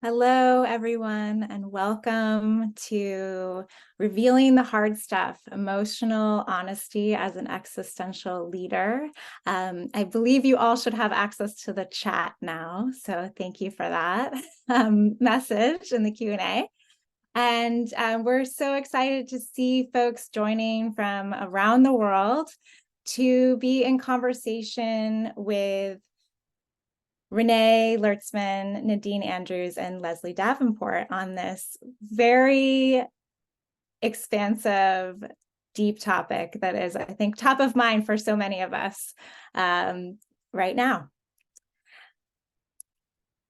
Hello, everyone, and welcome to Revealing the Hard Stuff, Emotional Honesty as an Existential Leader. I believe you all should have access to the chat now, so thank you for that message in the Q&A. And we're so excited to see folks joining from around the world to be in conversation with Renée Lertzman, Nadine Andrews, and Leslie Davenport on this very expansive, deep topic that is, I think, top of mind for so many of us right now.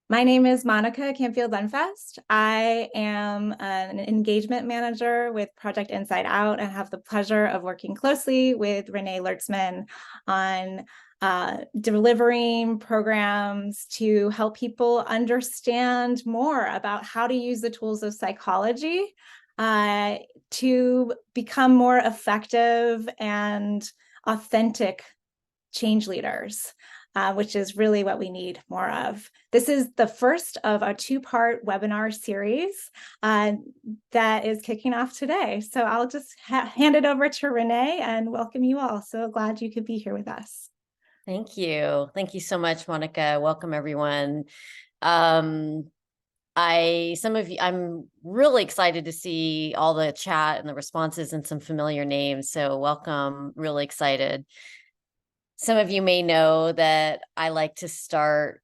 My name is Monica Canfield-Lenfest. I am an engagement manager with Project Inside Out and have the pleasure of working closely with Renée Lertzman on delivering programs to help people understand more about how to use the tools of psychology to become more effective and authentic change leaders. Which is really what we need more of. This is the first of a two-part webinar series that is kicking off today. So I'll just hand it over to Renée and welcome you all. So glad you could be here with us. Thank you. Thank you so much, Monica. Welcome, everyone. I'm really excited to see all the chat and the responses and some familiar names. So welcome, really excited. Some of you may know that I like to start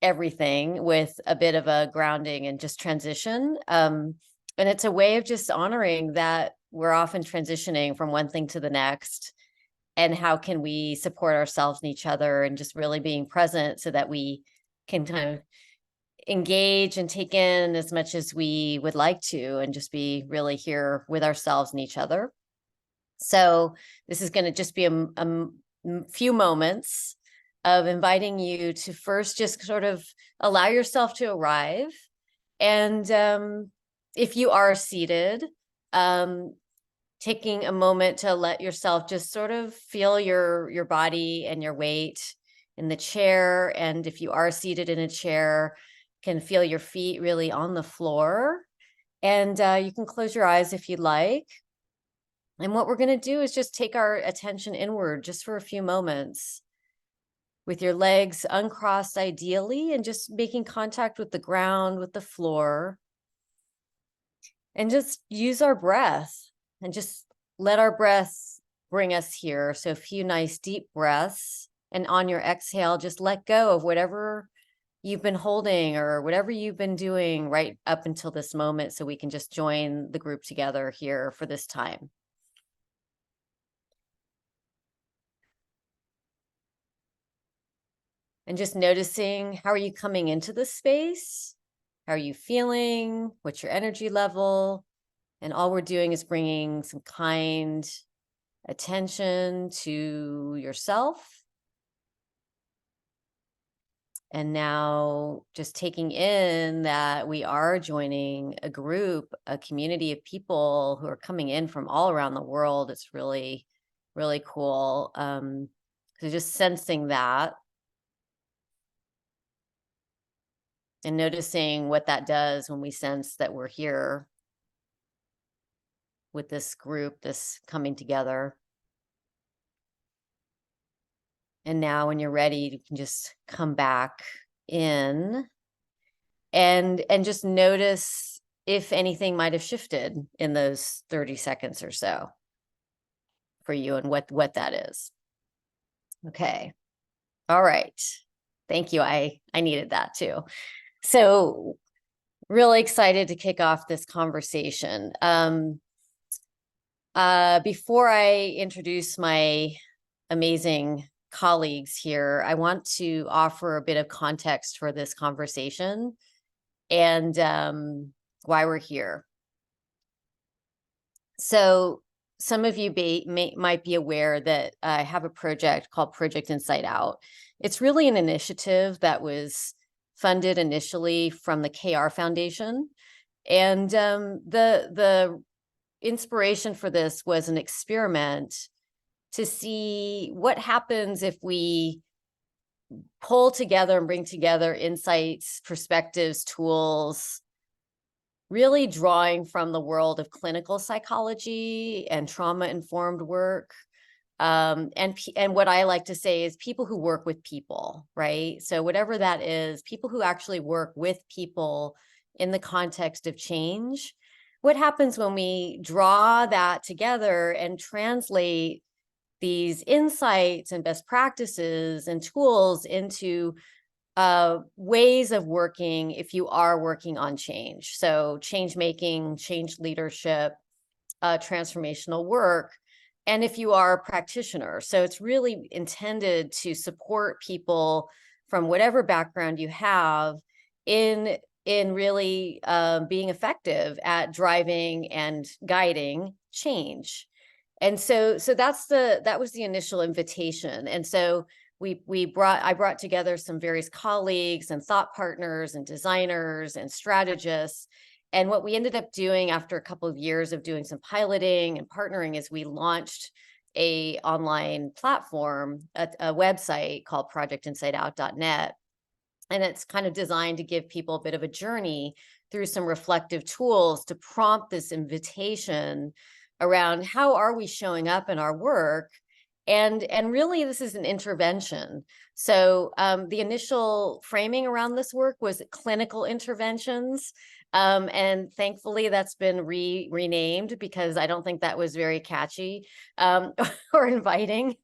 everything with a bit of a grounding and just transition. And it's a way of just honoring that we're often transitioning from one thing to the next. And how can we support ourselves and each other and just really being present so that we can kind of engage and take in as much as we would like to and just be really here with ourselves and each other. So this is going to just be a few moments of inviting you to first just sort of allow yourself to arrive. And if you are seated, taking a moment to let yourself just sort of feel your body and your weight in the chair. And if you are seated in a chair, can feel your feet really on the floor. And you can close your eyes if you'd like. And what we're going to do is just take our attention inward just for a few moments with your legs uncrossed ideally and just making contact with the ground, with the floor. And just use our breath and just let our breath bring us here. So a few nice deep breaths. And on your exhale, just let go of whatever you've been holding or whatever you've been doing right up until this moment so we can just join the group together here for this time. And just noticing, how are you coming into this space? How are you feeling? What's your energy level? And all we're doing is bringing some kind attention to yourself. And now just taking in that we are joining a group, a community of people who are coming in from all around the world. It's really, really cool. So just sensing that. And noticing what that does when we sense that we're here with this group, this coming together. And now when you're ready, you can just come back in and just notice if anything might have shifted in those 30 seconds or so for you and what that is. Okay. All right. Thank you. I needed that too. So really excited to kick off this conversation. Before I introduce my amazing colleagues here, I want to offer a bit of context for this conversation and why we're here. So some of you might be aware that I have a project called Project Inside Out. It's really an initiative that was funded initially from the KR Foundation. And the inspiration for this was an experiment to see what happens if we pull together and bring together insights, perspectives, tools, really drawing from the world of clinical psychology and trauma-informed work. And what I like to say is people who work with people, right? So whatever that is, people who actually work with people in the context of change. What happens when we draw that together and translate these insights and best practices and tools into ways of working if you are working on change? So change making, change leadership, transformational work, and if you are a practitioner. So it's really intended to support people from whatever background you have in really being effective at driving and guiding change. And so that was the initial invitation. And so I brought together some various colleagues and thought partners and designers and strategists. And what we ended up doing after a couple of years of doing some piloting and partnering is we launched a online platform, a website called projectinsideout.net. And it's kind of designed to give people a bit of a journey through some reflective tools to prompt this invitation around how are we showing up in our work. And really, this is an intervention. So the initial framing around this work was clinical interventions. And thankfully, that's been renamed because I don't think that was very catchy or inviting.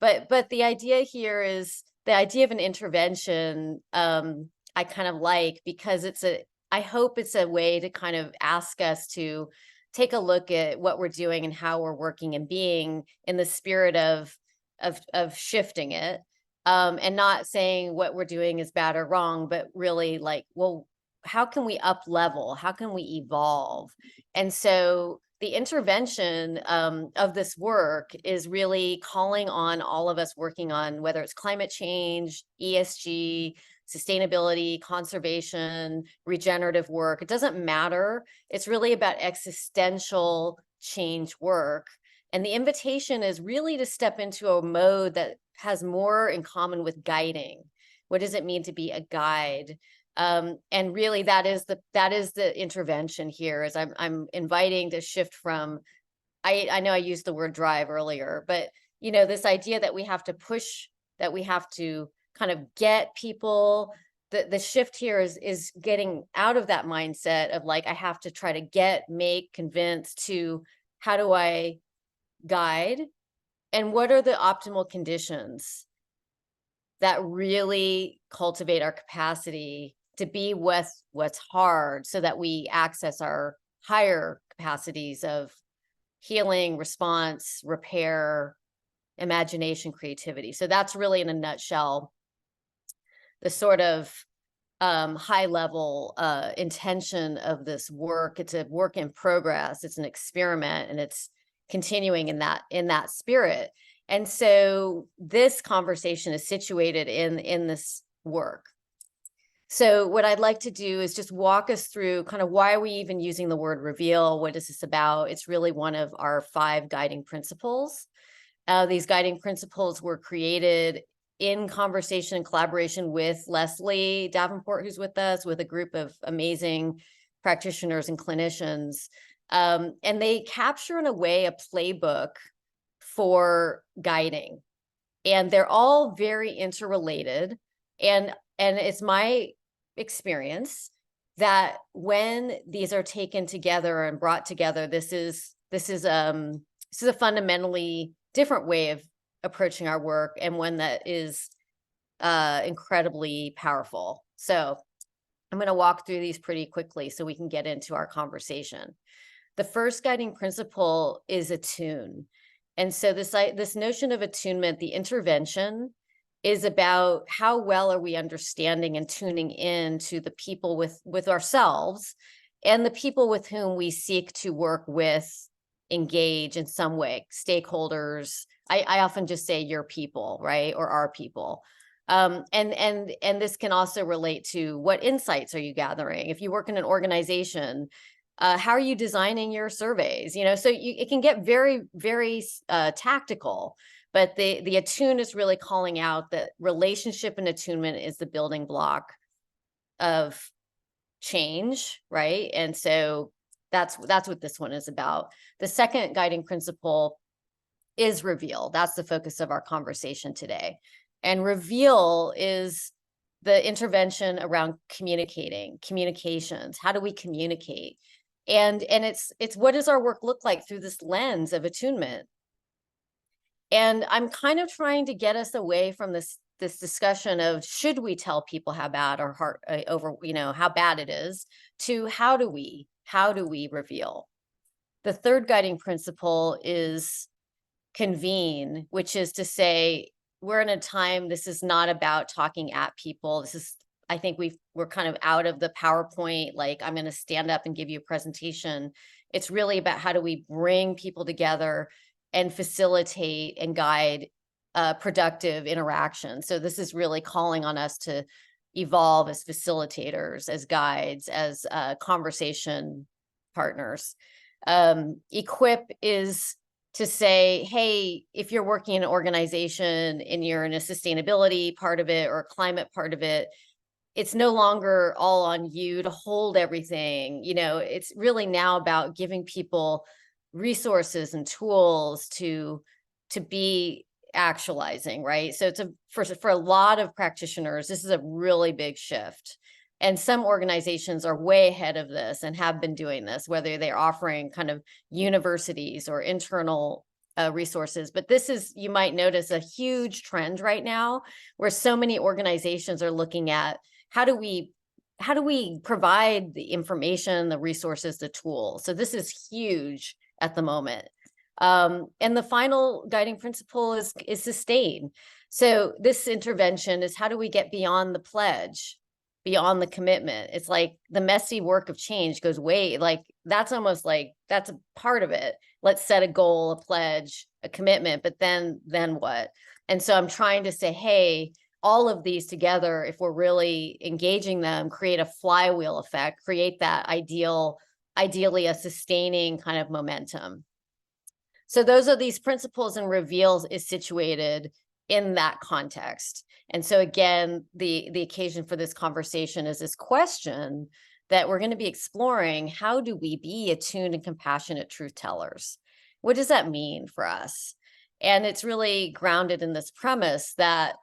But the idea here is the idea of an intervention. I kind of like, because I hope it's a way to kind of ask us to take a look at what we're doing and how we're working and being in the spirit of shifting it, and not saying what we're doing is bad or wrong, but really like, well, how can we up level? How can we evolve? And so the intervention of this work is really calling on all of us working on whether it's climate change, ESG, sustainability, conservation, regenerative work. It doesn't matter. It's really about existential change work. And the invitation is really to step into a mode that has more in common with guiding. What does it mean to be a guide? And really that is the intervention here, is I'm inviting to shift from, I know I used the word drive earlier, but this idea that we have to push, that we have to kind of get people, the shift here is getting out of that mindset of like, I have to try to get, make, convince, to how do I guide, and what are the optimal conditions that really cultivate our capacity to be with what's hard, so that we access our higher capacities of healing, response, repair, imagination, creativity. So that's really, in a nutshell, the sort of high level intention of this work. It's a work in progress. It's an experiment, and it's continuing in that spirit. And so this conversation is situated in this work. So what I'd like to do is just walk us through kind of why are we even using the word reveal? What is this about? It's really one of our 5 guiding principles. These guiding principles were created in conversation and collaboration with Leslie Davenport, who's with us, with a group of amazing practitioners and clinicians. And they capture, in a way, a playbook for guiding. And they're all very interrelated. And it's my experience that when these are taken together and brought together, this is a fundamentally different way of approaching our work, and one that is incredibly powerful. So I'm going to walk through these pretty quickly so we can get into our conversation. The first guiding principle is attune. And so this notion of attunement, the intervention, is about how well are we understanding and tuning in to the people with ourselves and the people with whom we seek to work with, engage in some way, stakeholders. I often just say your people, right? Or our people. And this can also relate to what insights are you gathering? If you work in an organization, how are you designing your surveys? So it can get very, very tactical. But the attune is really calling out that relationship and attunement is the building block of change, right? And so that's what this one is about. The second guiding principle is reveal. That's the focus of our conversation today. And reveal is the intervention around communications. How do we communicate? And it's what does our work look like through this lens of attunement? And I'm kind of trying to get us away from this discussion of should we tell people how bad our heart over, how bad it is, to how do we reveal? The third guiding principle is convene, which is to say, we're in a time, this is not about talking at people. This is, I think we're kind of out of the PowerPoint, like I'm going to stand up and give you a presentation. It's really about how do we bring people together and facilitate and guide productive interaction. So this is really calling on us to evolve as facilitators, as guides, as conversation partners. Equip is to say, hey, if you're working in an organization and you're in a sustainability part of it or a climate part of it, it's no longer all on you to hold everything. It's really now about giving people resources and tools to be actualizing, right? So it's for a lot of practitioners, this is a really big shift. And some organizations are way ahead of this and have been doing this, whether they're offering kind of universities or internal resources. But this is, you might notice, a huge trend right now where so many organizations are looking at how do we provide the information, the resources, the tools. So this is huge at the moment. And the final guiding principle is sustain. So this intervention is how do we get beyond the pledge, beyond the commitment? It's like the messy work of change goes way, like that's almost like that's a part of it. Let's set a goal, a pledge, a commitment, but then what? And so I'm trying to say, hey, all of these together, if we're really engaging them, create a flywheel effect, create that ideally a sustaining kind of momentum. So those are these principles, and reveals is situated in that context. And so again, the occasion for this conversation is this question that we're going to be exploring. How do we be attuned and compassionate truth tellers? What does that mean for us? And it's really grounded in this premise that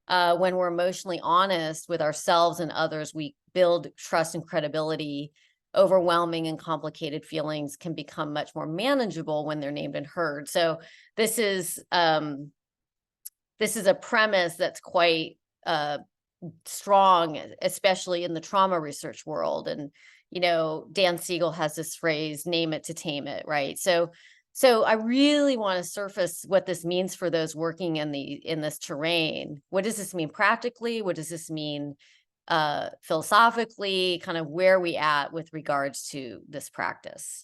when we're emotionally honest with ourselves and others, we build trust and credibility. Overwhelming and complicated feelings can become much more manageable when they're named and heard. So this is a premise that's quite strong, especially in the trauma research world. And Dan Siegel has this phrase, name it to tame it, right? So I really want to surface what this means for those working in this terrain. What does this mean practically? What does this mean philosophically? Kind of where are we at with regards to this practice?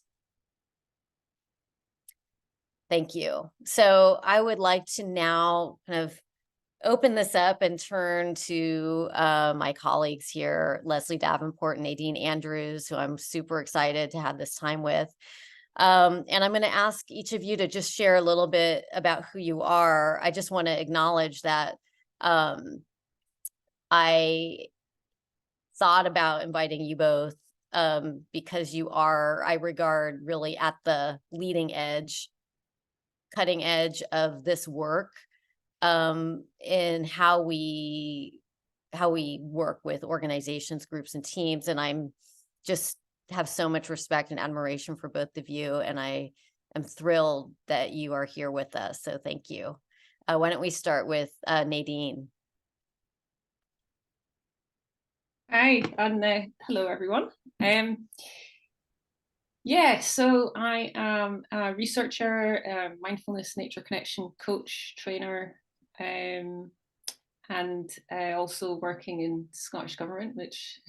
Thank you. So I would like to now kind of open this up and turn to my colleagues here, Leslie Davenport and Nadine Andrews, who I'm super excited to have this time with. And I'm going to ask each of you to just share a little bit about who you are. I just want to acknowledge that I thought about inviting you both because you are, I regard, really at the leading edge, cutting edge of this work in how we work with organizations, groups, and teams. And I'm just have so much respect and admiration for both of you. And I am thrilled that you are here with us. So thank you. Why don't we start with Nadine? Hi, and hello, everyone. So I am a researcher, mindfulness, nature connection coach, trainer, and also working in Scottish Government, which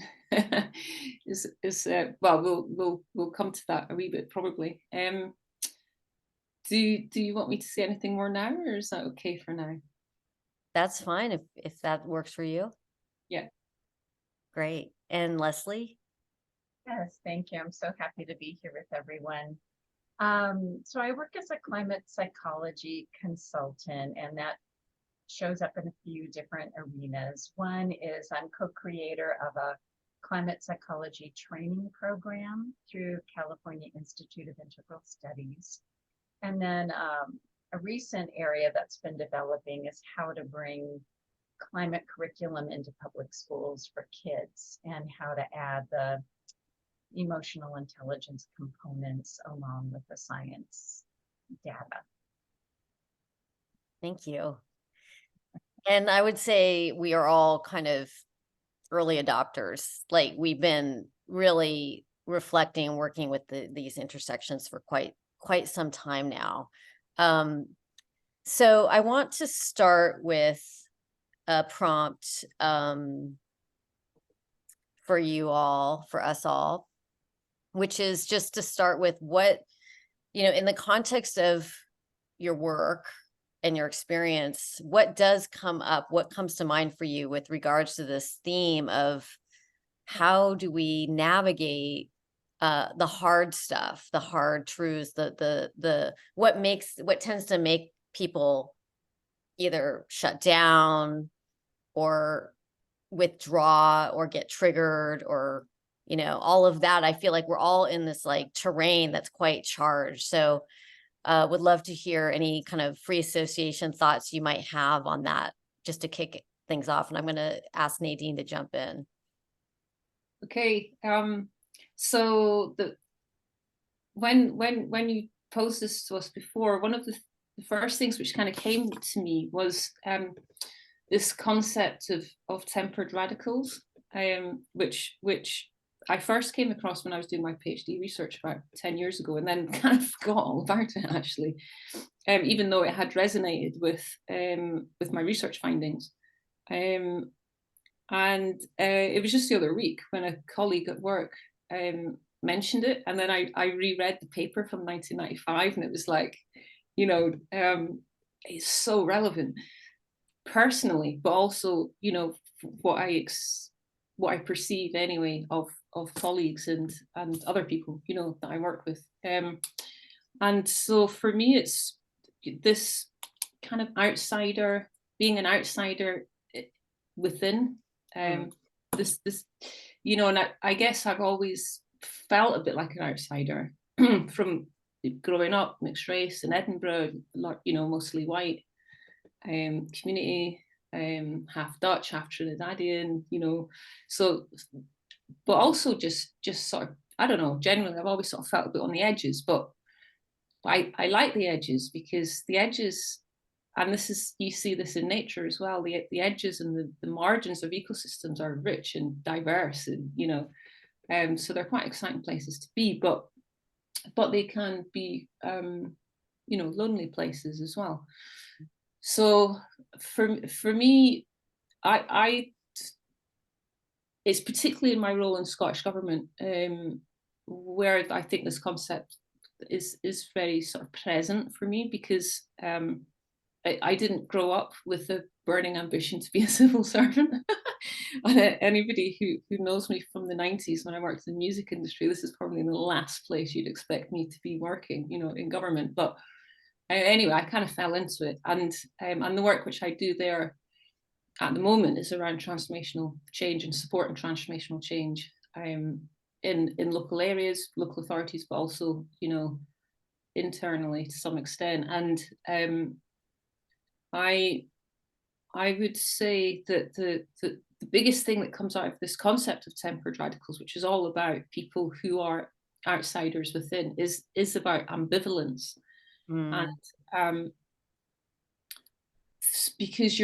is well, we'll come to that a wee bit probably. Do you want me to say anything more now, or is that okay for now? That's fine if that works for you. Yeah. Great. And Leslie? Yes, thank you. I'm so happy to be here with everyone. So I work as a climate psychology consultant, and that shows up in a few different arenas. One is I'm co-creator of a climate psychology training program through California Institute of Integral Studies. And then a recent area that's been developing is how to bring climate curriculum into public schools for kids, and how to add the emotional intelligence components along with the science data. Thank you. And I would say we are all kind of early adopters. Like, we've been really reflecting and working with these intersections for quite some time now. So I want to start with a prompt for you all, for us all, which is just to start with what, in the context of your work and your experience, what does come up, what comes to mind for you with regards to this theme of how do we navigate the hard stuff, the hard truths, what tends to make people either shut down or withdraw or get triggered, or all of that. I feel like we're all in this like terrain that's quite charged. So would love to hear any kind of free association thoughts you might have on that, just to kick things off. And I'm going to ask Nadine to jump in. Okay. So when you posed this to us before, one of the first things which kind of came to me was this concept of tempered radicals, which I first came across when I was doing my PhD research about 10 years ago, and then kind of forgot all about it, actually, even though it had resonated with my research findings. And it was just the other week when a colleague at work mentioned it, and then I reread the paper from 1995, and it was like, it's so relevant personally, but also, what I perceive anyway of colleagues and other people, that I work with. And so for me, it's this kind of being an outsider within this, and I guess I've always felt a bit like an outsider from growing up, mixed race in Edinburgh, mostly white community, half Dutch, half Trinidadian, so, but also just sort of, I don't know, generally I've always sort of felt a bit on the edges, but I like the edges, because the edges, and you see this in nature as well, the edges and the margins of ecosystems are rich and diverse, and so they're quite exciting places to be, but they can be lonely places as well. So for me, I it's particularly in my role in Scottish government, where I think this concept is very sort of present for me, because I didn't grow up with a burning ambition to be a civil servant. And anybody who knows me from the 90s, when I worked in the music industry, this is probably the last place you'd expect me to be working, in government. But anyway, I kind of fell into it, and the work which I do there at the moment is around transformational change and support and transformational change in local areas, local authorities, but also internally to some extent. And I would say that the biggest thing that comes out of this concept of tempered radicals, which is all about people who are outsiders within, is about ambivalence. And because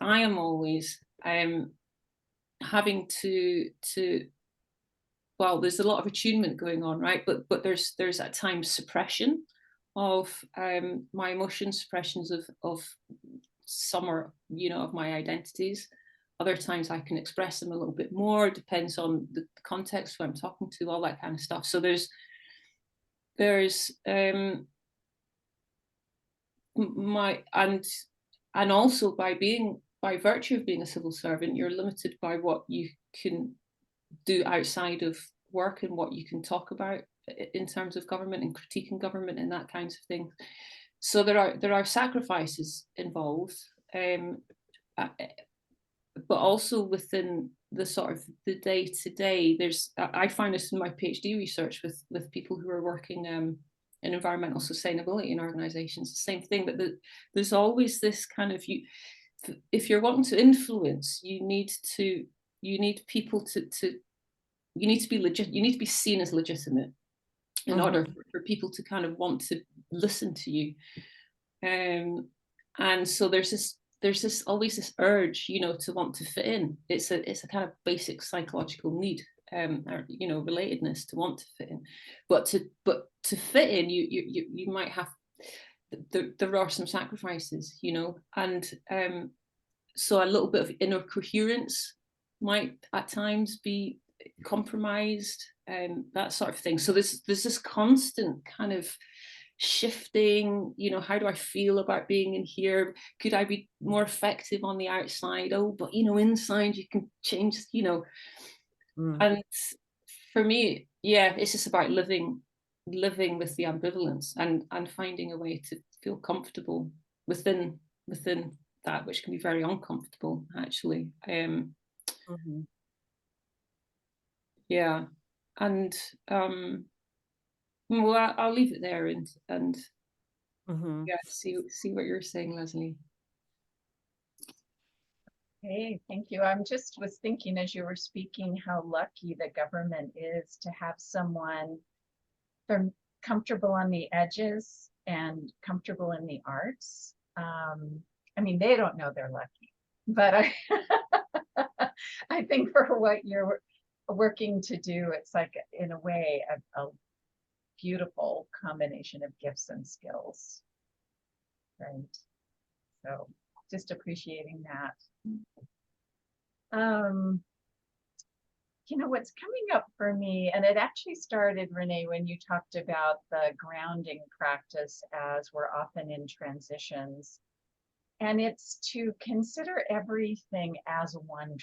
I am always having to well, there's a lot of attunement going on, right? But there's at times suppression of my emotions, suppressions of some or of my identities. Other times I can express them a little bit more, depends on the context who I'm talking to, all that kind of stuff. So there's and also by virtue of being a civil servant, you're limited by what you can do outside of work and what you can talk about in terms of government and critiquing government and that kinds of thing. So there are sacrifices involved, but also within the sort of the day to day. I find this in my PhD research with people who are working in environmental sustainability in organisations. The same thing, but there's always this kind of, if you're wanting to influence, you need people to you need to be legit. You need to be seen as legitimate in order for people to kind of want to listen to you. And so there's always this urge, to want to fit in. It's a kind of basic psychological need, or, relatedness, to want to fit in. But to fit in, you might have, there are some sacrifices, and so a little bit of inner coherence might at times be compromised, that sort of thing. So there's this constant kind of shifting, how do I feel about being in here? Could I be more effective on the outside? Oh, but inside you can change, and for me, it's just about living with the ambivalence and finding a way to feel comfortable within that, which can be very uncomfortable, actually. Yeah, and well, I'll leave it there and see what you're saying, Leslie. Hey, thank you. Was thinking as you were speaking how lucky the government is to have someone from comfortable on the edges and comfortable in the arts. I mean, they don't know they're lucky, but I think for what you're working to do, it's like, in a way, a beautiful combination of gifts and skills, right? So just appreciating that. What's coming up for me, and it actually started, Renee, when you talked about the grounding practice, as we're often in transitions, and it's to consider everything as one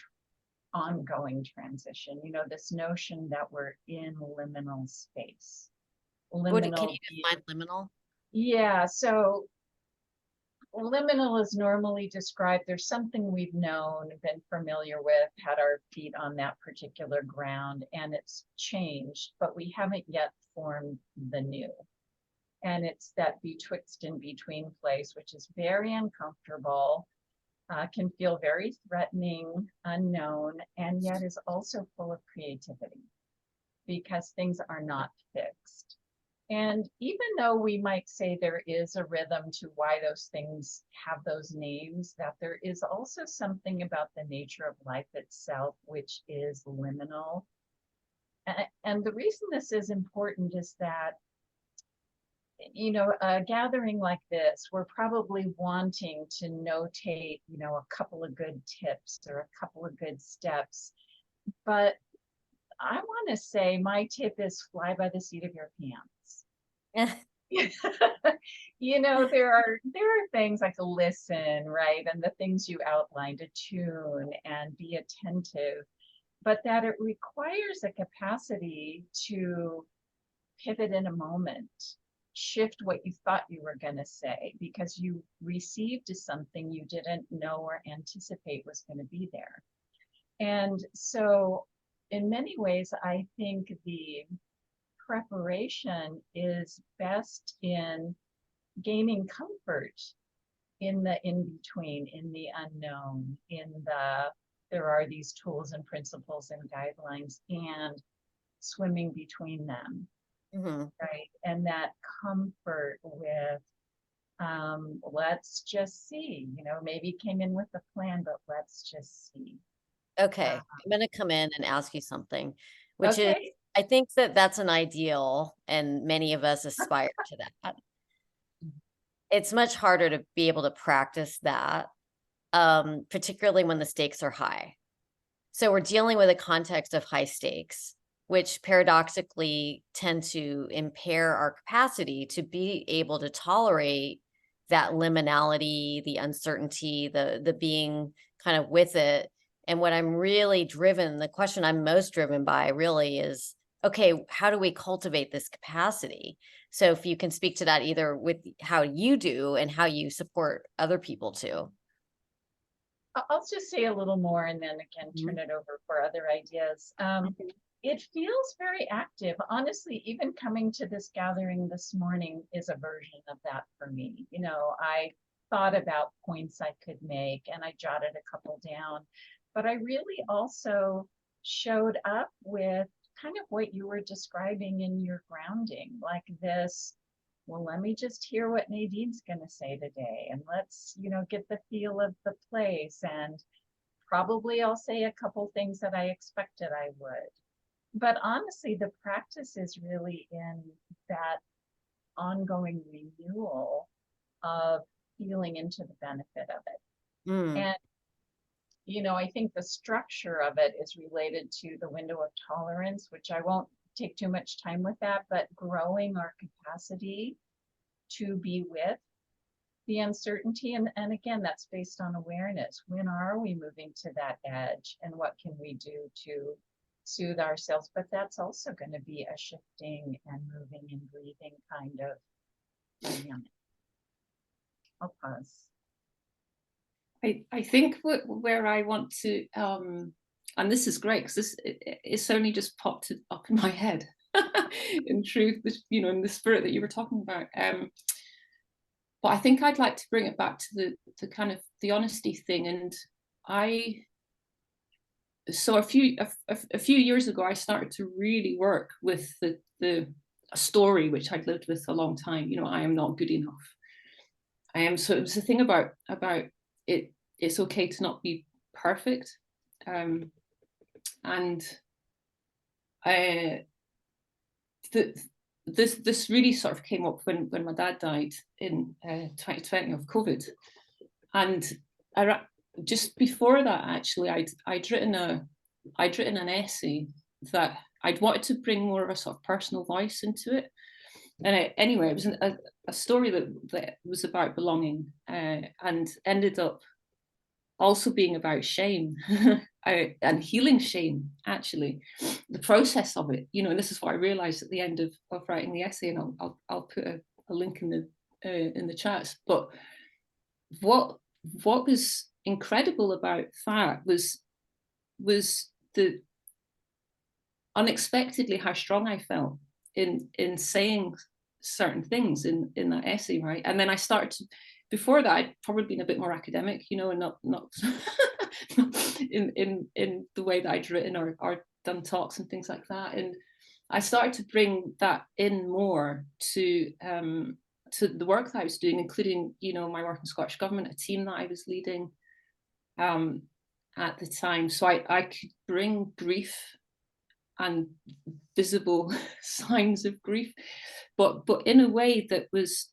ongoing transition. This notion that we're in liminal space. Can you define liminal? Yeah, so liminal is normally described, there's something we've known, been familiar with, had our feet on that particular ground, and it's changed, but we haven't yet formed the new. And it's that betwixt and between place, which is very uncomfortable, can feel very threatening, unknown, and yet is also full of creativity because things are not fixed. And even though we might say there is a rhythm to why those things have those names, that there is also something about the nature of life itself, which is liminal. And the reason this is important is that, a gathering like this, we're probably wanting to notate, a couple of good tips or a couple of good steps. But I want to say my tip is fly by the seat of your pants. There are things like listen, right? And the things you outlined, attune and be attentive, but that it requires a capacity to pivot in a moment, shift what you thought you were going to say because you received something you didn't know or anticipate was going to be there. And so in many ways, I think the preparation is best in gaining comfort in the in-between, in the unknown, there are these tools and principles and guidelines, and swimming between them, right? And that comfort with, let's just see, maybe came in with a plan, but let's just see. Okay, I'm going to come in and ask you something, which is, I think that's an ideal, and many of us aspire to that. It's much harder to be able to practice that, particularly when the stakes are high. So we're dealing with a context of high stakes, which paradoxically tend to impair our capacity to be able to tolerate that liminality, the uncertainty, the being kind of with it. And what I'm really driven, the question I'm most driven by really is okay, how do we cultivate this capacity? So if you can speak to that either with how you do and how you support other people too. I'll just say a little more and then again turn it over for other ideas. It feels very active. Honestly, even coming to this gathering this morning is a version of that for me. You know, I thought about points I could make and I jotted a couple down, but I really also showed up with kind of what you were describing in your grounding, like this, well, let me just hear what Nadine's going to say today, and let's, you know, get the feel of the place, and probably I'll say a couple things that I expected I would. But honestly, the practice is really in that ongoing renewal of feeling into the benefit of it. And, you know, I think the structure of it is related to the window of tolerance, which I won't take too much time with that, but growing our capacity to be with the uncertainty. And again, that's based on awareness. When are we moving to that edge, and what can we do to soothe ourselves? But that's also going to be a shifting and moving and breathing kind of dynamic. I'll pause. I think where I want to, and this is great because it's only just popped up in my head. In truth, you know, in the spirit that you were talking about. But I think I'd like to bring it back to the kind of the honesty thing. And so a few years ago, I started to really work with a story which I'd lived with a long time. You know, I am not good enough. I am. So it was the thing about it. It's okay to not be perfect, and this really sort of came up when my dad died in 2020 of COVID, and just before that, actually, I'd written an essay that I'd wanted to bring more of a sort of personal voice into it. And anyway, it was a story that was about belonging, and ended up also being about shame and healing shame, actually, the process of it, you know. And this is what I realized at the end of writing the essay, and I'll put a link in the chats. But what was incredible about that was the unexpectedly how strong I felt in saying certain things in that essay, right? And then I started to, before that, I'd probably been a bit more academic, you know, and not in the way that I'd written or done talks and things like that. And I started to bring that in more to the work that I was doing, including, you know, my work in Scottish Government, a team that I was leading at the time. So I could bring grief and visible signs of grief, but in a way that was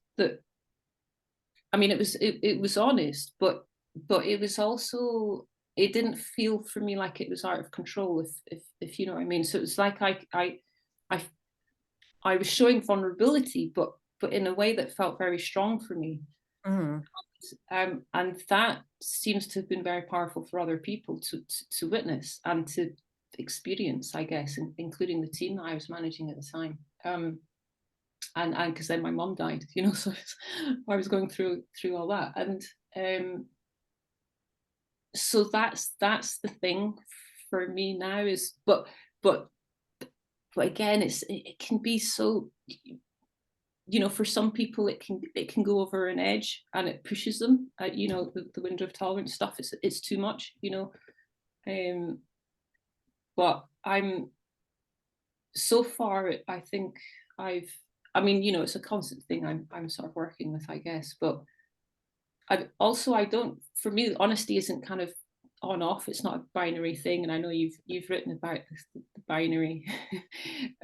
I mean, it was honest, but it was also, it didn't feel for me like it was out of control, if you know what I mean. So it was like I was showing vulnerability, but in a way that felt very strong for me. And that seems to have been very powerful for other people to witness and to experience, I guess, including the team that I was managing at the time. And because then my mom died, you know, so I was going through all that. And so that's the thing for me now is, but again, it can be so, you know, for some people it can go over an edge and it pushes them, you know, the window of tolerance stuff, it's too much, you know. But I'm, so far, I think I mean, you know, it's a constant thing I'm sort of working with, I guess. But I don't, for me, honesty isn't kind of on off. It's not a binary thing. And I know you've written about the binary,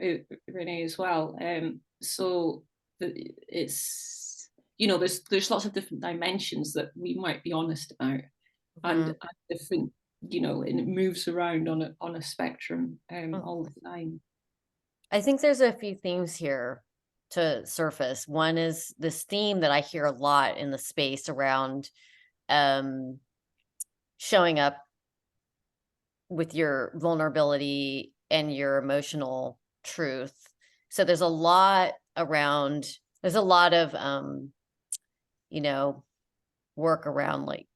Renée, as well. So it's, you know, there's lots of different dimensions that we might be honest about, and different, you know, and it moves around on a spectrum all the time. I think there's a few themes here to surface. One is this theme that I hear a lot in the space around showing up with your vulnerability and your emotional truth. So there's a lot of you know, work around, like,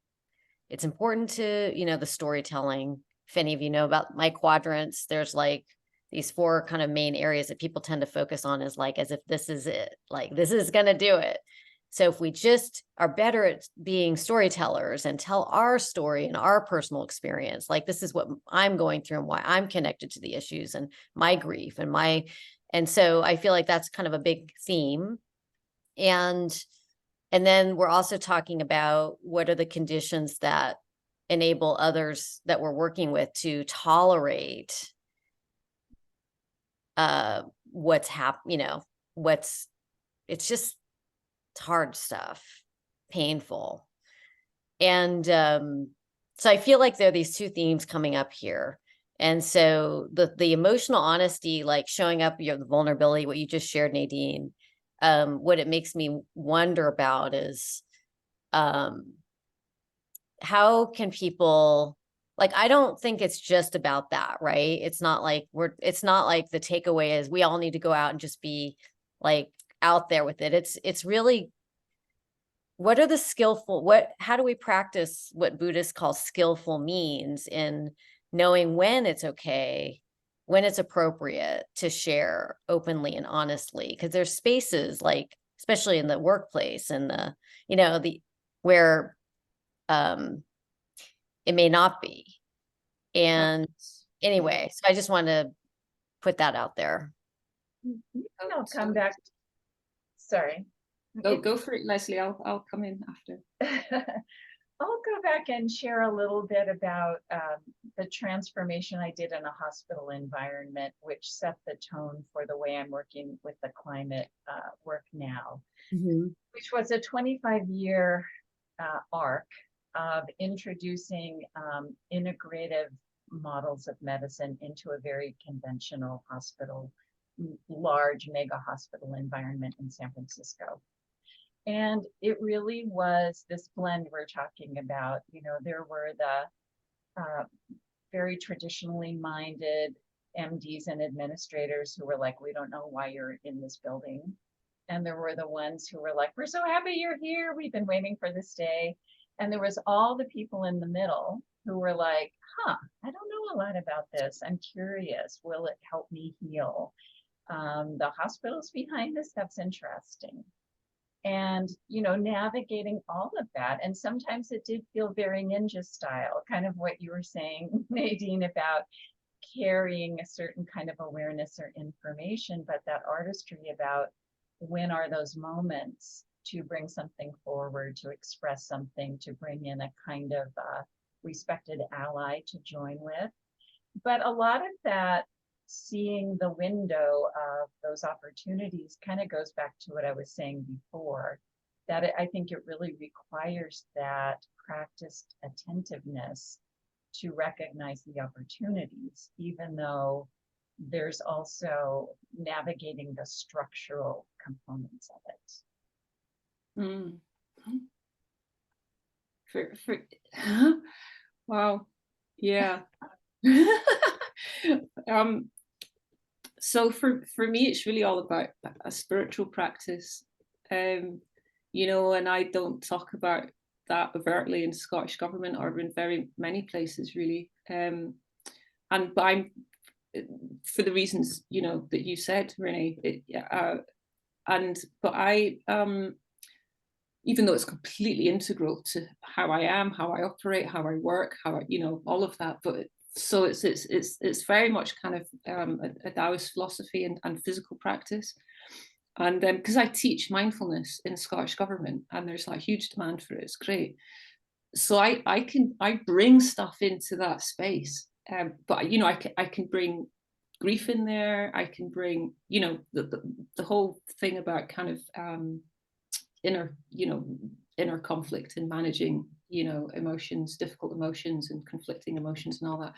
it's important to, you know, the storytelling. If any of you know about my quadrants, there's like these 4 kind of main areas that people tend to focus on, as like, as if this is it, like this is going to do it. So if we just are better at being storytellers and tell our story and our personal experience, like this is what I'm going through and why I'm connected to the issues and my grief and so I feel like that's kind of a big theme. And then we're also talking about what are the conditions that enable others that we're working with to tolerate what's happening, you know, it's hard stuff, painful. And so I feel like there are these 2 themes coming up here. And so the emotional honesty, like showing up, the vulnerability, what you just shared, Nadine, what it makes me wonder about is how can people, like, I don't think it's just about that, right? It's not like the takeaway is we all need to go out and just be like out there with it. It's really, what are the skillful, how do we practice what Buddhists call skillful means in knowing when it's okay, when it's appropriate to share openly and honestly? Because there's spaces, like, especially in the workplace and where it may not be. And anyway, so I just want to put that out there. I'll come back. Sorry. Go for it, Leslie. I'll come in after. I'll go back and share a little bit about the transformation I did in a hospital environment, which set the tone for the way I'm working with the climate work now, which was a 25-year arc of introducing integrative models of medicine into a very conventional hospital, large mega hospital environment in San Francisco. And it really was this blend we're talking about. You know, there were the very traditionally minded MDs and administrators who were like, we don't know why you're in this building. And there were the ones who were like, we're so happy you're here. We've been waiting for this day. And there was all the people in the middle who were like, I don't know a lot about this. I'm curious. Will it help me heal? The hospital's behind this. That's interesting. And, you know, navigating all of that. And sometimes it did feel very ninja style, kind of what you were saying, Nadine, about carrying a certain kind of awareness or information, but that artistry about when are those moments to bring something forward, to express something, to bring in a kind of respected ally to join with. But a lot of that, seeing the window of those opportunities, kind of goes back to what I was saying before, that I think it really requires that practiced attentiveness to recognize the opportunities, even though there's also navigating the structural components of it. Wow. Yeah. So for me, it's really all about a spiritual practice, you know, and I don't talk about that overtly in Scottish government or in very many places, really. But I'm, for the reasons, you know, that you said, Renée, but I, even though it's completely integral to how I am, how I operate, how I work, how I, you know, all of that, but so it's very much kind of a Taoist philosophy and physical practice. And because I teach mindfulness in Scottish government and there's a huge demand for it, it's great. So I bring stuff into that space, but you know, I can bring grief in there. I can bring, you know, the whole thing about kind of inner conflict and managing, you know, emotions, difficult emotions and conflicting emotions and all that.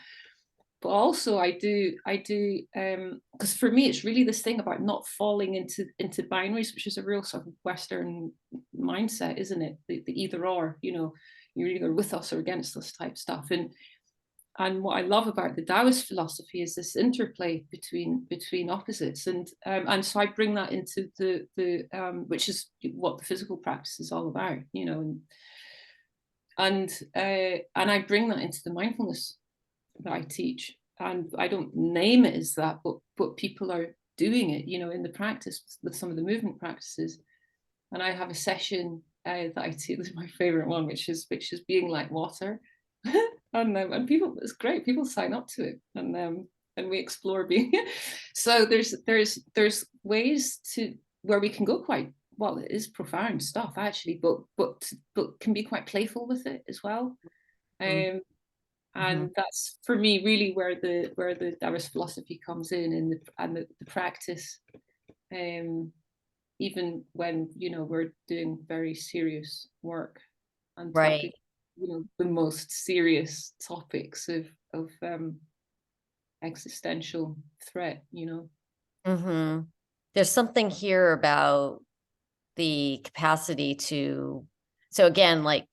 But also I do because for me it's really this thing about not falling into binaries, which is a real sort of Western mindset, isn't it? The either or, you know, you're either with us or against us type stuff. And what I love about the Taoist philosophy is this interplay between opposites, and so I bring that into the which is what the physical practice is all about, you know, and I bring that into the mindfulness that I teach, and I don't name it as that, but people are doing it, you know, in the practice with some of the movement practices. And I have a session that I teach. This is my favorite one, which is being like water. And people, it's great. People sign up to it, and we explore being. So there's ways to where we can go quite well. It is profound stuff actually, but can be quite playful with it as well. And that's for me really where the Taoist philosophy comes in the practice. Even when, you know, we're doing very serious work and tackling, you know, the most serious topics of existential threat, you know. There's something here about the capacity to, so again, like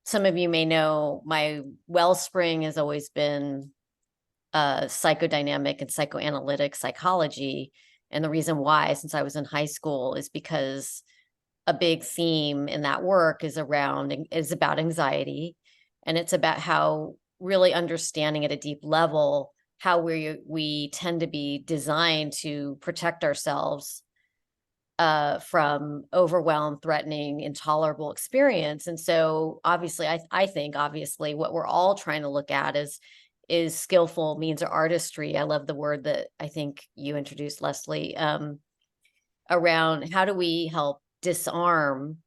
some of you may know, my wellspring has always been psychodynamic and psychoanalytic psychology. And the reason why, since I was in high school, is because a big theme in that work is about anxiety. And it's about how really understanding at a deep level how we tend to be designed to protect ourselves from overwhelmed, threatening, intolerable experience. And so obviously, I think obviously what we're all trying to look at is skillful means or artistry. I love the word that I think you introduced, Leslie, around how do we help disarm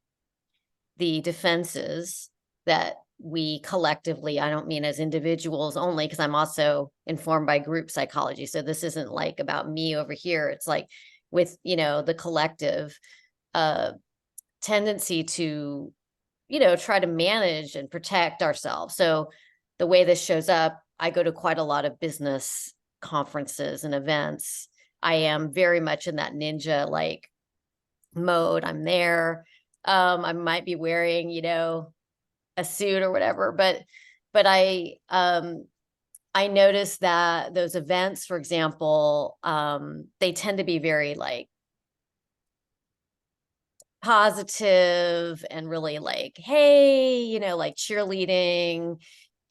the defenses that we collectively, I don't mean as individuals only, because I'm also informed by group psychology. So this isn't like about me over here. It's like with, you know, the collective tendency to, you know, try to manage and protect ourselves. So the way this shows up, I go to quite a lot of business conferences and events. I am very much in that ninja like mode. I'm there. I might be wearing, you know, a suit or whatever, but I noticed that those events, for example, they tend to be very like positive and really like, hey, you know, like cheerleading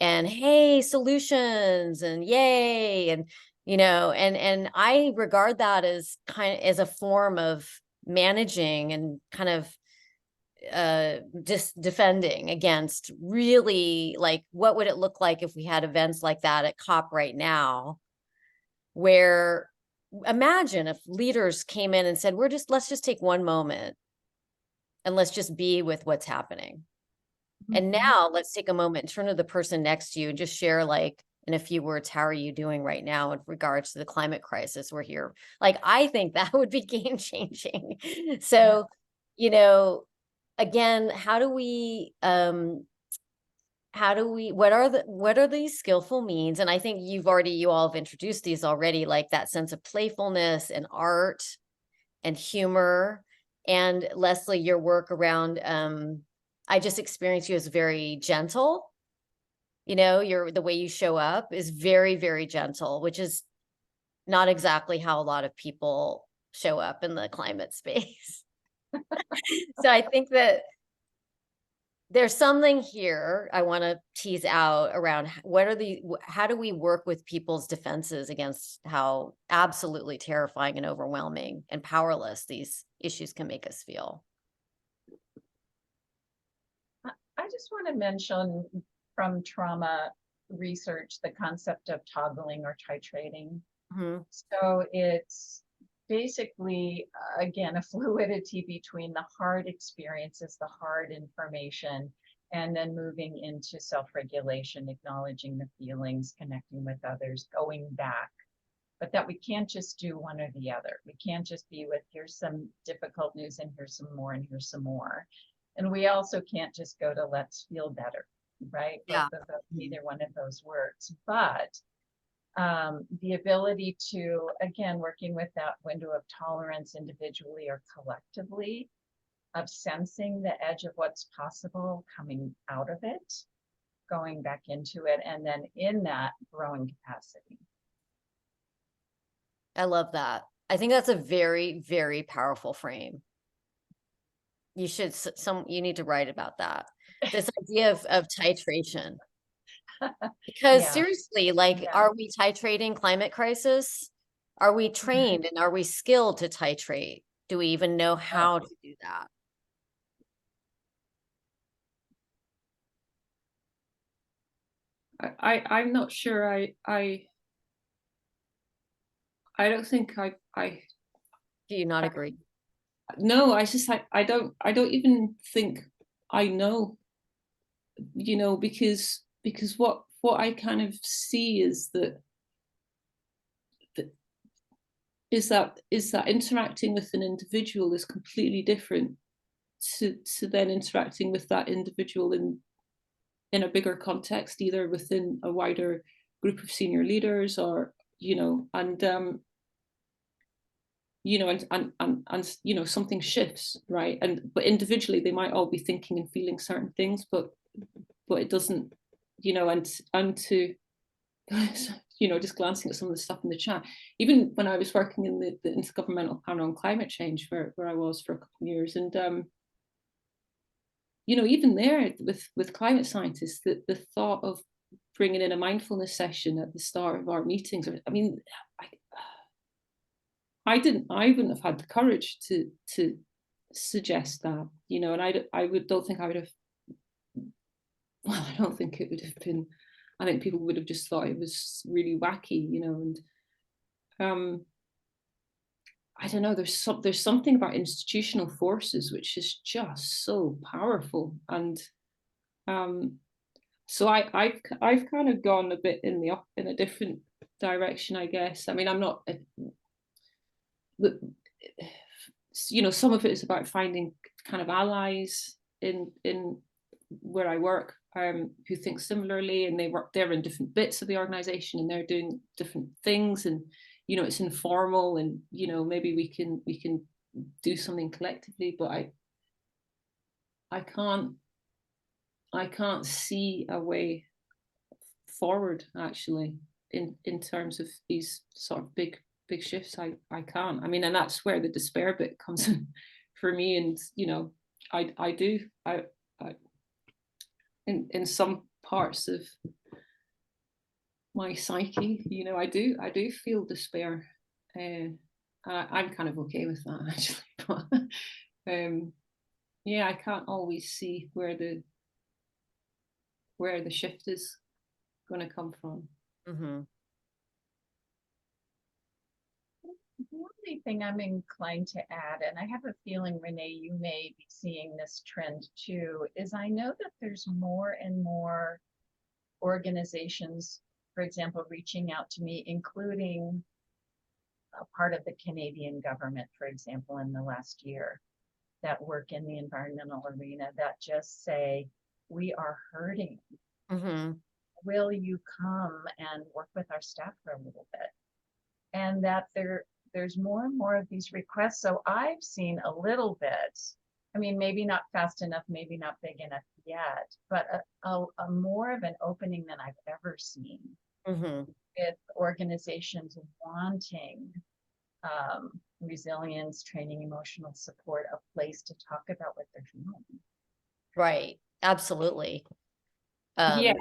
and hey, solutions and yay. And, you know, and I regard that as as a form of managing and kind of just defending against really like, what would it look like if we had events like that at COP right now, where imagine if leaders came in and said, let's just take one moment and let's just be with what's happening. And now let's take a moment and turn to the person next to you and just share, like, in a few words, how are you doing right now in regards to the climate crisis we're here? Like, I think that would be game changing. So, you know, again, what are these skillful means? And I think you all have introduced these already, like that sense of playfulness and art and humor. And Leslie, your work around, I just experienced you as very gentle. You know, the way you show up is very, very gentle, which is not exactly how a lot of people show up in the climate space. So I think that there's something here I want to tease out around how do we work with people's defenses against how absolutely terrifying and overwhelming and powerless these issues can make us feel. I just want to mention from trauma research the concept of toggling or titrating. So it's basically, again, a fluidity between the hard experiences, the hard information, and then moving into self-regulation, acknowledging the feelings, connecting with others, going back. But that we can't just do one or the other. We can't just be with, here's some difficult news and here's some more and here's some more. And we also can't just go to let's feel better, right? Yeah. Both of those, neither one of those works. But the ability to, again, working with that window of tolerance individually or collectively, of sensing the edge of what's possible coming out of it, going back into it, and then in that growing capacity. I love that. I think that's a very, very powerful frame. You should, you need to write about that. This idea of titration. Because Yeah. seriously, like, Yeah. are we titrating climate crisis? Are we trained and are we skilled to titrate? Do we even know how to do that? I'm not sure. I don't think I Do you not agree? no, I just I don't even think I know, you know, because what I kind of see is that is that interacting with an individual is completely different to then interacting with that individual in a bigger context, either within a wider group of senior leaders, or you know, and you know, and you know, something shifts, right? And but individually they might all be thinking and feeling certain things, but it doesn't, you know, and to you know, just glancing at some of the stuff in the chat, even when I was working in the Intergovernmental Panel on Climate Change, where I was for a couple of years, and you know, even there with climate scientists, the thought of bringing in a mindfulness session at the start of our meetings, I mean, I wouldn't have had the courage to suggest that, you know, and don't think I would have, well, I don't think it would have been, I think people would have just thought it was really wacky, you know, and I don't know, there's something about institutional forces which is just so powerful, and so I've kind of gone a bit in a different direction, I guess. I mean, I'm not, you know, some of it is about finding kind of allies in where I work, who think similarly, and they're in different bits of the organization and they're doing different things, and you know, it's informal, and you know, maybe we can do something collectively, but I can't see a way forward, actually, in terms of these sort of big shifts. I can't. I mean, and that's where the despair bit comes in for me. And you know, I do in some parts of my psyche, you know, I do feel despair, and I'm kind of okay with that, actually. But yeah, I can't always see where the shift is going to come from. Mm-hmm. The only thing I'm inclined to add, and I have a feeling, Renee, you may be seeing this trend too, is I know that there's more and more organizations, for example, reaching out to me, including a part of the Canadian government, for example, in the last year, that work in the environmental arena, that just say, we are hurting. Mm-hmm. Will you come and work with our staff for a little bit? And that there's more and more of these requests. So I've seen a little bit, I mean, maybe not fast enough, maybe not big enough yet, but a more of an opening than I've ever seen, Mm-hmm. with organizations wanting resilience, training, emotional support, a place to talk about what they're doing. Right. Absolutely. Yeah.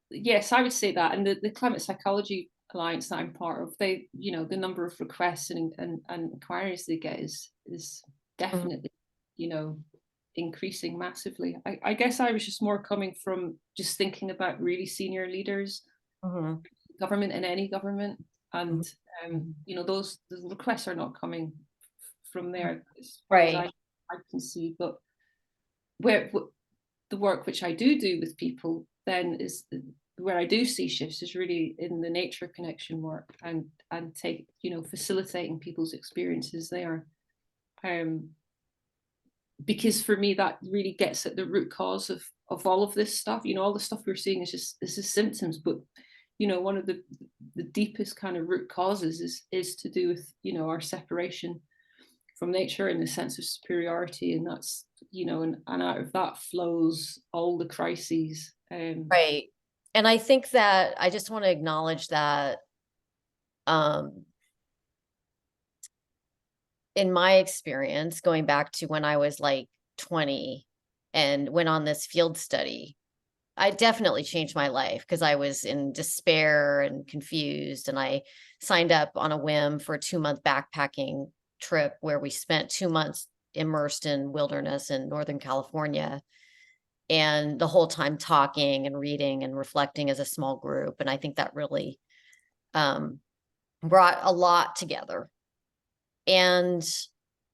Yes, I would say that. And the Climate Psychology Alliance that I'm part of, they, you know, the number of requests and inquiries they get is definitely, you know, increasing massively. I guess I was just more coming from just thinking about really senior leaders, Mm-hmm. government, and any government, and you know, the requests are not coming from there, as far as I can see. But where the work which I do with people then is where I do see shifts is really in the nature connection work, and take, you know, facilitating people's experiences there, because for me that really gets at the root cause of all of this stuff. You know, all the stuff we're seeing is symptoms, but you know, one of the deepest kind of root causes is to do with, you know, our separation from nature and the sense of superiority, and that's you know, and out of that flows all the crises. Right. And I think that I just want to acknowledge that in my experience, going back to when I was like 20 and went on this field study, I definitely changed my life because I was in despair and confused. And I signed up on a whim for a 2-month backpacking trip where we spent 2 months immersed in wilderness in Northern California. And the whole time talking and reading and reflecting as a small group. And I think that really brought a lot together. And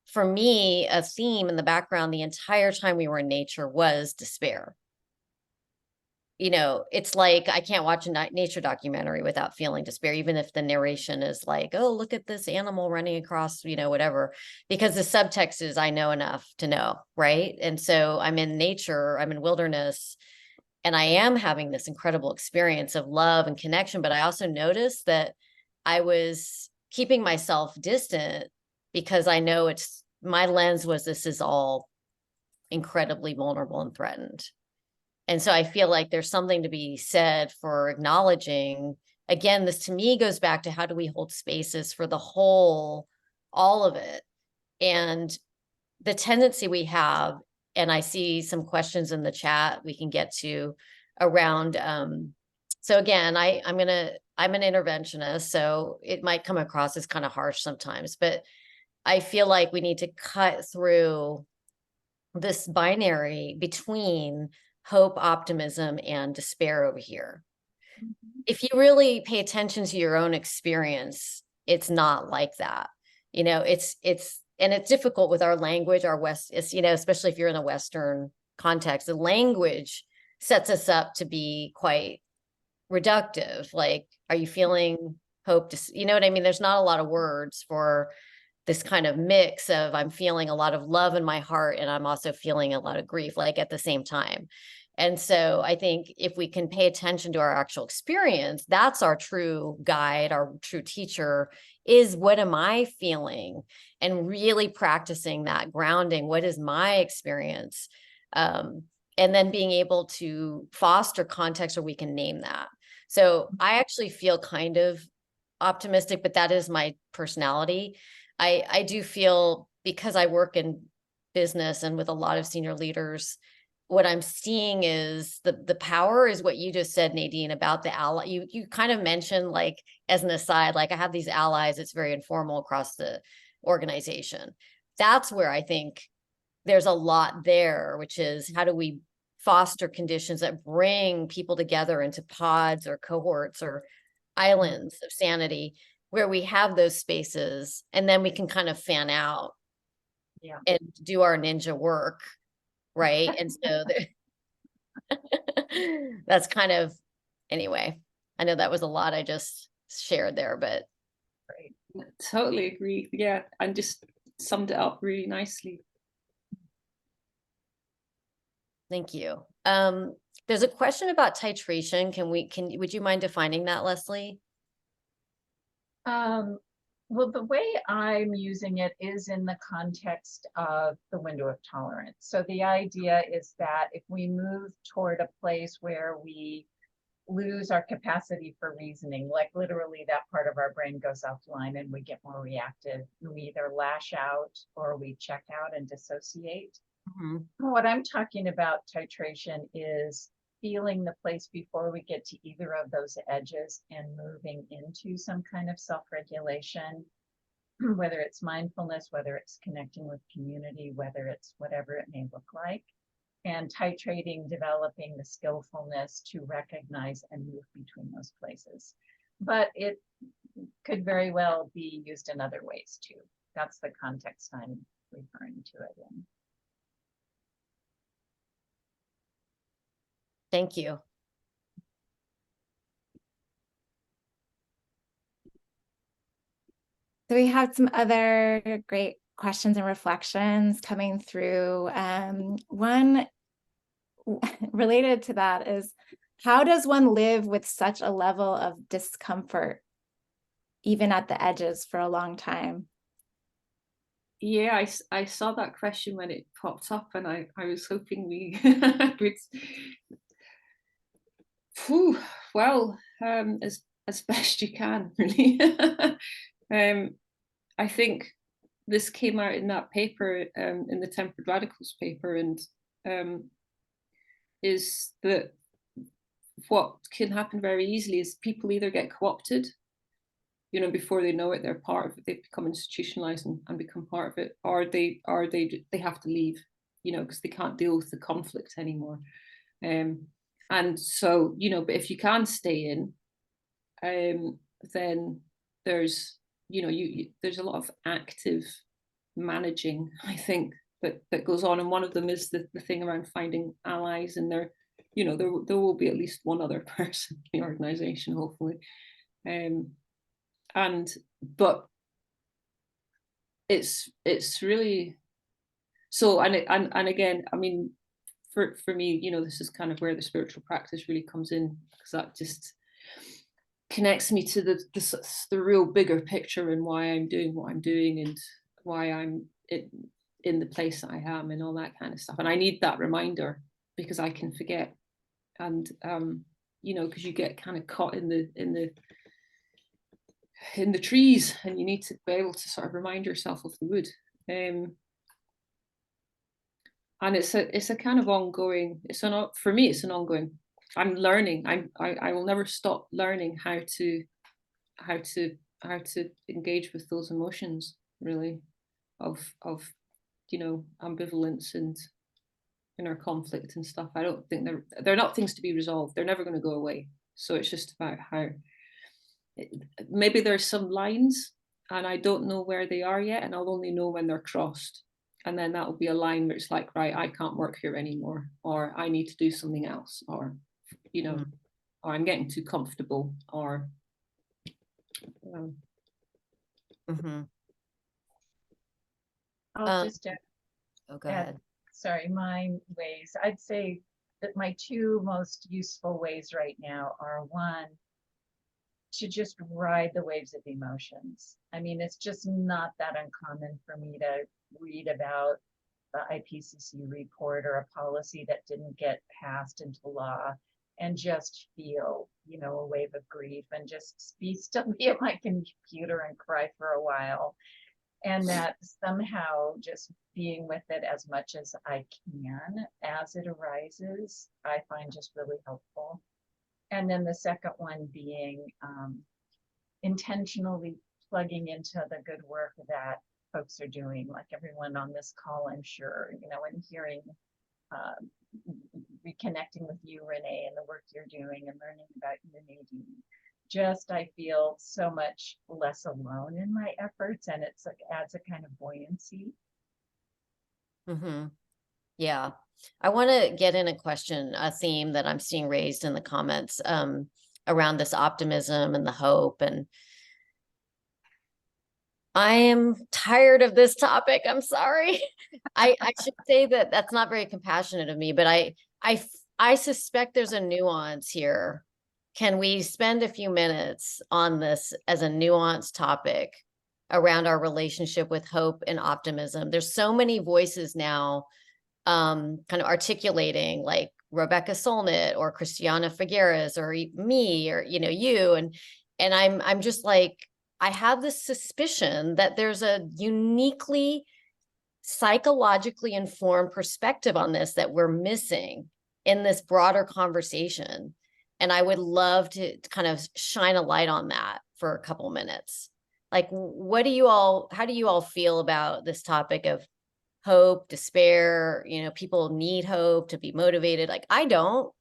for me, a theme in the background the entire time we were in nature was despair. You know, it's like I can't watch a nature documentary without feeling despair, even if the narration is like, oh, look at this animal running across, you know, whatever, because the subtext is I know enough to know, right? And so I'm in nature, I'm in wilderness, and I am having this incredible experience of love and connection. But I also noticed that I was keeping myself distant because I know it's my lens was this is all incredibly vulnerable and threatened. And so I feel like there's something to be said for acknowledging, again, this to me goes back to how do we hold spaces for the whole, all of it. And the tendency we have, and I see some questions in the chat we can get to around, so again, I'm an interventionist, so it might come across as kind of harsh sometimes, but I feel like we need to cut through this binary between hope, optimism, and despair over here. If you really pay attention to your own experience, it's not like that. You know, it's difficult with our language, it's, you know, especially if you're in a Western context, the language sets us up to be quite reductive. Like, are you feeling hope? You know what I mean? There's not a lot of words for this kind of mix of I'm feeling a lot of love in my heart and I'm also feeling a lot of grief, like at the same time. And so I think if we can pay attention to our actual experience, that's our true guide, our true teacher is what am I feeling? And really practicing that grounding. What is my experience? And then being able to foster context where we can name that. So I actually feel kind of optimistic, but that is my personality. I do feel because I work in business and with a lot of senior leaders, what I'm seeing is the power is what you just said, Nadine, about the ally. You kind of mentioned, like, as an aside, like I have these allies, it's very informal across the organization. That's where I think there's a lot there, which is how do we foster conditions that bring people together into pods or cohorts or islands of sanity where we have those spaces, and then we can kind of fan out and do our ninja work, right? And so that's kind of, anyway, I know that was a lot I just shared there, but I totally agree. Yeah, and just summed it up really nicely. thank you. There's a question about titration. Would you mind defining that, Leslie? Well, the way I'm using it is in the context of the window of tolerance. So the idea is that if we move toward a place where we lose our capacity for reasoning, like literally that part of our brain goes offline and we get more reactive, we either lash out or we check out and dissociate. What I'm talking about titration is feeling the place before we get to either of those edges and moving into some kind of self-regulation, whether it's mindfulness, whether it's connecting with community, whether it's whatever it may look like, and titrating, developing the skillfulness to recognize and move between those places. But it could very well be used in other ways too. That's the context I'm referring to it in. Thank you. So we have some other great questions and reflections coming through. One related to that is, how does one live with such a level of discomfort, even at the edges, for a long time? Yeah, I saw that question when it popped up, and I was hoping we would. Whew, well, as best you can, really. I think this came out in that paper, in the Tempered Radicals paper, and is that what can happen very easily is people either get co-opted, you know, before they know it, they're part of it, they become institutionalized and become part of it, or they have to leave, you know, because they can't deal with the conflict anymore. And so, you know, but if you can stay in, then there's, you know, there's a lot of active managing, I think, that goes on, and one of them is the thing around finding allies, and there, you know, there will be at least one other person in the organization, hopefully. But it's really so, and again, I mean, for me, you know, this is kind of where the spiritual practice really comes in, because that just connects me to the real bigger picture, and why I'm doing what I'm doing, and why I'm in the place that I am, and all that kind of stuff. And I need that reminder, because I can forget, and you know, because you get kind of caught in the trees, and you need to be able to sort of remind yourself of the wood. And it's a kind of ongoing, for me, it's an ongoing, I'm learning, I will never stop learning how to engage with those emotions, really, of you know, ambivalence and inner conflict and stuff. I don't think they're not things to be resolved. They're never going to go away. So it's just about how, maybe there's some lines and I don't know where they are yet, and I'll only know when they're crossed. And then that will be a line where it's like, right, I can't work here anymore, or I need to do something else, or, you know, or I'm getting too comfortable, or I'll just add, go ahead. Sorry, my ways. I'd say that my two most useful ways right now are, one, to just ride the waves of emotions. I mean, it's just not that uncommon for me to read about the IPCC report or a policy that didn't get passed into law, and just feel, you know, a wave of grief, and just be still, be at my computer and cry for a while. And that somehow just being with it as much as I can as it arises, I find just really helpful. And then the second one being intentionally plugging into the good work that folks are doing, like everyone on this call, I'm sure, you know, and hearing, reconnecting with you, Renee, and the work you're doing, and learning about you, Nadine. Just, I feel so much less alone in my efforts, and it's like adds a kind of buoyancy. Yeah, I want to get in a theme that I'm seeing raised in the comments around this optimism and the hope. And I am tired of this topic. I'm sorry. I should say that that's not very compassionate of me, but I suspect there's a nuance here. Can we spend a few minutes on this as a nuanced topic around our relationship with hope and optimism? There's so many voices now kind of articulating, like Rebecca Solnit or Christiana Figueres or me, or, you know, you, and I'm just like, I have this suspicion that there's a uniquely psychologically informed perspective on this that we're missing in this broader conversation. And I would love to kind of shine a light on that for a couple minutes. Like, how do you all feel about this topic of hope, despair? You know, people need hope to be motivated. Like, I don't.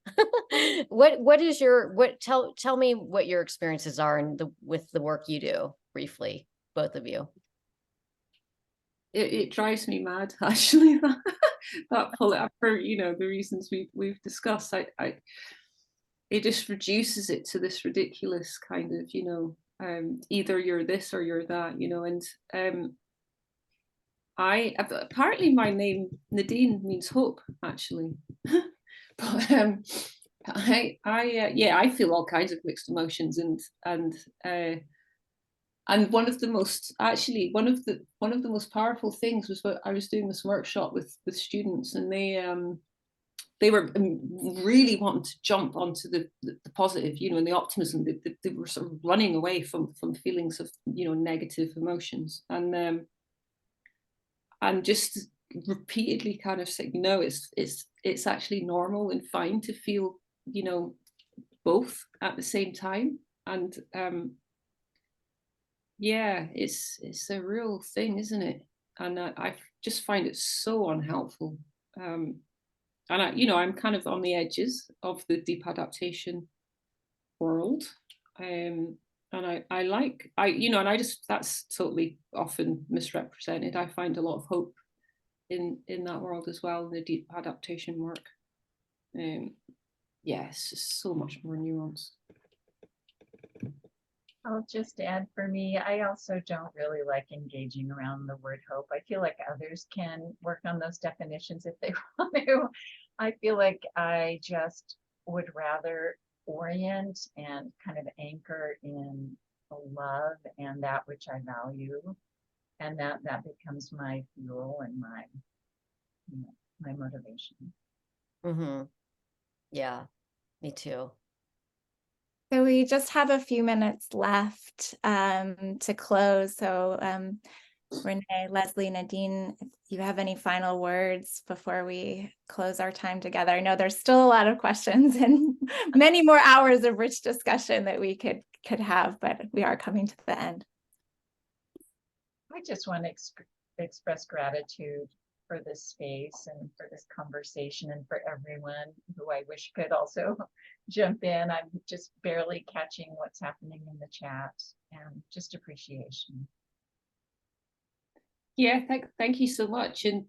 Tell me what your experiences are with the work you do, briefly, both of you. It drives me mad, actually, that for, you know, the reasons we've discussed. It just reduces it to this ridiculous kind of, you know, either you're this or you're that, you know. And apparently my name Nadine means hope, actually. But I feel all kinds of mixed emotions, and And one of the most powerful things was what I was doing this workshop with students, and they were really wanting to jump onto the positive, and the optimism. They were sort of running away from feelings of negative emotions, and just repeatedly kind of saying, no, it's actually normal and fine to feel both at the same time. And yeah, it's a real thing, isn't it? And I just find it so unhelpful. And I'm kind of on the edges of the deep adaptation world. And that's totally often misrepresented. I find a lot of hope in that world as well, in the deep adaptation work. Yeah, it's just so much more nuanced. I'll just add, for me, I also don't really like engaging around the word hope. I feel like others can work on those definitions if they want to. I feel like I just would rather orient and kind of anchor in love and that which I value, and that becomes my fuel and my motivation. Mm-hmm. Yeah, me too. So we just have a few minutes left to close. So Renée, Leslie, Nadine, if you have any final words before we close our time together. I know there's still a lot of questions and many more hours of rich discussion that we could have, but we are coming to the end. I just want to express gratitude for this space and for this conversation, and for everyone who I wish could also jump in. I'm just barely catching what's happening in the chat, and just appreciation. Yeah, thank you so much. And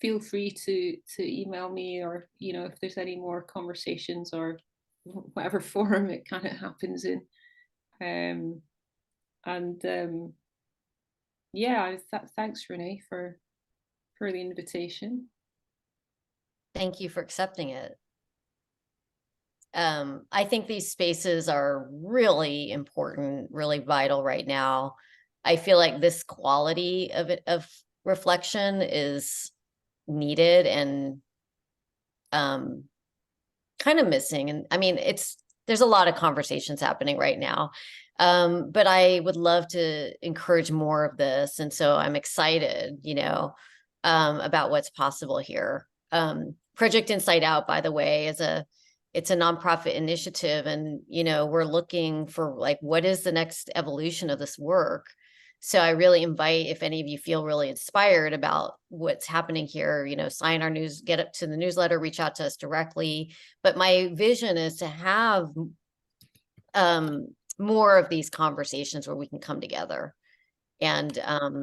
feel free to email me, or if there's any more conversations or whatever forum it kind of happens in. Yeah, thanks, Renée, for the invitation. Thank you for accepting it. I think these spaces are really important, really vital right now. I feel like this quality of reflection is needed and kind of missing. And I mean, there's a lot of conversations happening right now. But I would love to encourage more of this. And so I'm excited, about what's possible here. Project Inside Out, by the way, it's a nonprofit initiative, and we're looking for what is the next evolution of this work. So I really invite, if any of you feel really inspired about what's happening here, sign our get up to the newsletter, reach out to us directly. But my vision is to have more of these conversations where we can come together and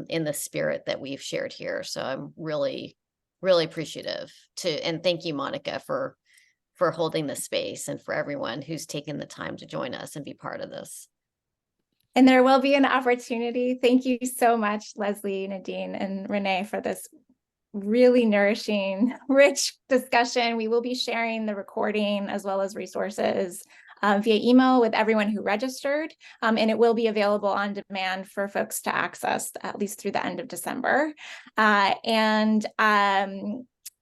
in the spirit that we've shared here. So I'm really, really appreciative and thank you, Monica, for holding the space, and for everyone who's taken the time to join us and be part of this. And there will be an opportunity. Thank you so much, Leslie, Nadine, and Renée, for this really nourishing, rich discussion. We will be sharing the recording as well as resources via email with everyone who registered, and it will be available on demand for folks to access at least through the end of December.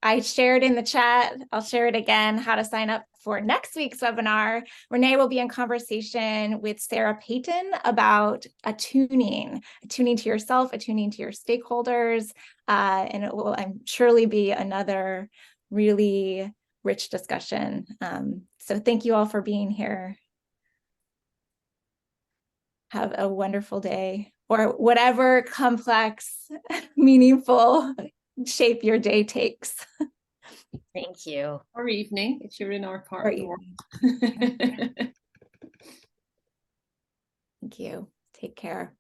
I shared in the chat, I'll share it again, how to sign up for next week's webinar. Renée will be in conversation with Sarah Payton about attuning to yourself, attuning to your stakeholders, and it will surely be another really rich discussion. So thank you all for being here. Have a wonderful day, or whatever complex, meaningful shape your day takes. Thank you. Or evening, if you're in our part of the world. Thank you. Take care.